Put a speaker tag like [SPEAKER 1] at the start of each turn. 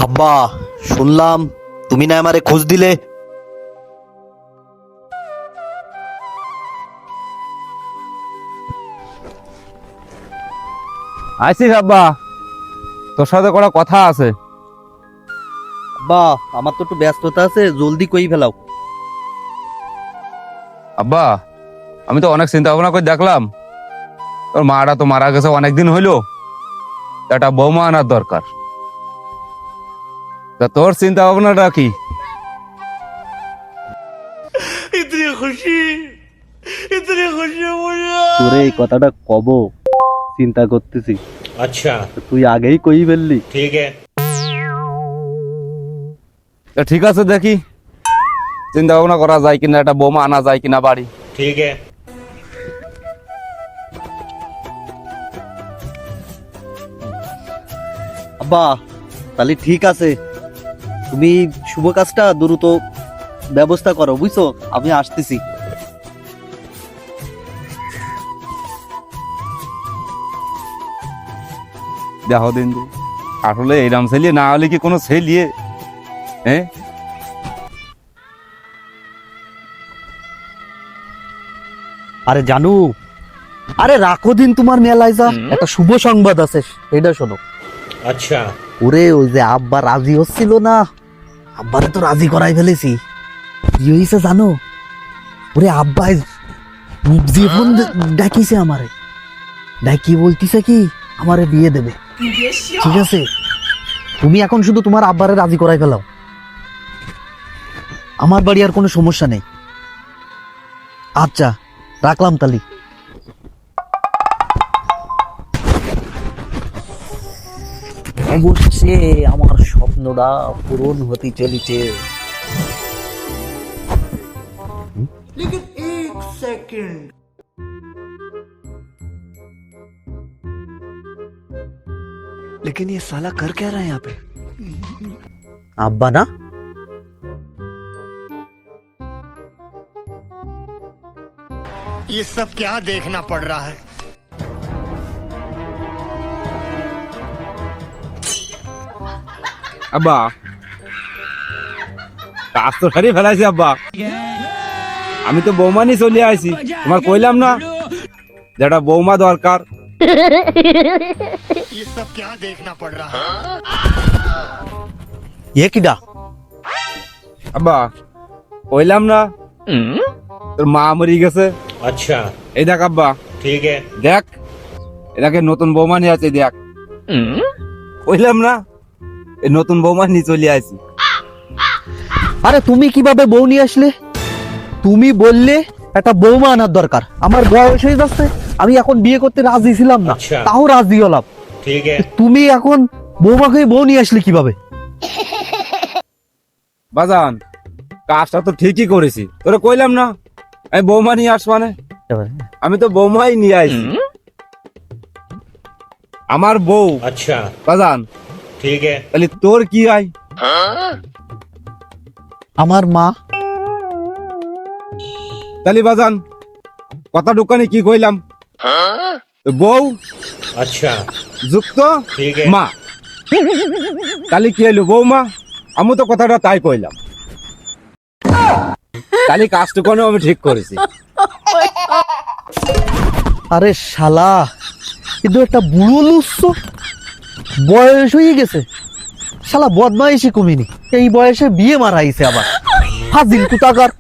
[SPEAKER 1] আব্বা, শুনলাম তুমি না আমারে খোঁজ দিলে।
[SPEAKER 2] আইসিস আব্বা, তোর সাথে কটা কথা আছে।
[SPEAKER 1] আব্বা, আমার তো একটু ব্যস্ততা আছে, জলদি কই ফেলাও।
[SPEAKER 2] আব্বা, আমি তো অনেক চিন্তা ভাবনা করে দেখলাম, তোর মাটা তো মারা গেছে অনেকদিন হইলো, একটা বৌমা আনার দরকার। তা তোর চিন্তা ভাবনাটা কি?
[SPEAKER 1] তোরে এই কথাটা কব চিন্তা করতেছি।
[SPEAKER 3] अच्छा
[SPEAKER 1] তুই আগেই কই ফেললি।
[SPEAKER 3] ठीक है।
[SPEAKER 2] তা ঠিক আছে, দেখি চিন্তা ভাবনা করা যায় কিনা, একটা বৌমা আনা যায় কিনা বাড়ি।
[SPEAKER 3] ठीक है।
[SPEAKER 1] আব্বা, তাহলে ঠিক আছে, তুমি শুভ কাজটা দ্রুত ব্যবস্থা করো, বুঝছো? আমি আসতেছি।
[SPEAKER 2] দেখো দিন যে, আসলে এইরাম ছেলে না হলে কি কোনো ছেলিয়ে, হ্যাঁ?
[SPEAKER 1] আরে জানু, আরে রাখো দিন তোমার মেলায় যা, একটা শুভ সংবাদ আছে, এটা শোনো।
[SPEAKER 3] अच्छा
[SPEAKER 1] ওরে ওই যে আব্বা রাজি হচ্ছিল না, আব্বারে তো রাজি করাই ফেলেছি। কি হয়েছে জানো? ওরে আব্বা জীবন ডাকিছে আমারে, ডাকি বলতিছে কি আমারে বিয়ে দেবে। ঠিক আছে, তুমি এখন শুধু তোমার আব্বারে রাজি করাই ফেলাও, আমার বাড়ি আর কোনো সমস্যা নেই। আচ্ছা, রাখলাম তালি। অবশ্যই আমার স্বপ্নটা পূরণ হতে চলেছে। लेकिन ये साला कर क्या रहा है यहाँ पे? আব্বা না?
[SPEAKER 4] ये सब क्या देखना पड़ रहा है।
[SPEAKER 2] আব্বা, কাজ তো সারিয়ে ফেলাইছি আব্বা, আমি তো বৌমা নিয়ে চলে আইছি। তোমার কইলাম না যেটা বৌমা দরকার।
[SPEAKER 4] ये सब क्या देखना पड़ रहा है।
[SPEAKER 1] এ কিডা?
[SPEAKER 2] আব্বা, কইলাম না তোর মা মরি গেছে।
[SPEAKER 3] अच्छा
[SPEAKER 2] এই দেখ আব্বা,
[SPEAKER 3] ठीक है।
[SPEAKER 2] দেখ এটাকে নতুন বৌমা নিয়ে আছে, দেখ। কইলাম না এই নতুন বৌমা নিয়ে চলে আইছি।
[SPEAKER 1] আরে তুমি কিভাবে বউ নিয়ে আসলে? তুমি বললে একটা বৌমা আনার দরকার, আমার বয়স হয়ে যাচ্ছে, আমি এখন বিয়ে করতে রাজি ছিলাম না,
[SPEAKER 3] আচ্ছা।
[SPEAKER 1] তাও রাজি হলাম।
[SPEAKER 3] ठीक है।
[SPEAKER 1] তুমি এখন বৌমাকে বউ নিয়ে আসলে কিভাবে?
[SPEAKER 2] বাজান, কাজটা তো ঠিকই করেছি, তোরে কইলাম না আমি বৌমা নিয়ে আসবো না। আমি তো বৌমাই নিয়ে আইছি, আমার বউ।
[SPEAKER 3] अच्छा
[SPEAKER 2] বাজান,
[SPEAKER 3] ठीक है।
[SPEAKER 2] তাহলে তোর কি আই?
[SPEAKER 1] আমার মা।
[SPEAKER 2] তাহলে বাজান, কথা দোকানে কি কইলাম? বউ
[SPEAKER 3] अच्छा
[SPEAKER 2] যুক্ত
[SPEAKER 3] ঠিক আছে।
[SPEAKER 2] মা, তাহলে কি হইলো? বৌমা। আমি তো কথাটা তাই কইলাম, তাহলে কাজটুকুনও আমি ঠিক করেছি।
[SPEAKER 1] আরে শালা, কিন্তু একটা বুড়ো লুচ্ছ, বয়স হয়ে গেছে, শালা বদমাইশি কমিনি, এই বয়সে বিয়ে মারাইছে আবার, ফাজিল কুতাকার।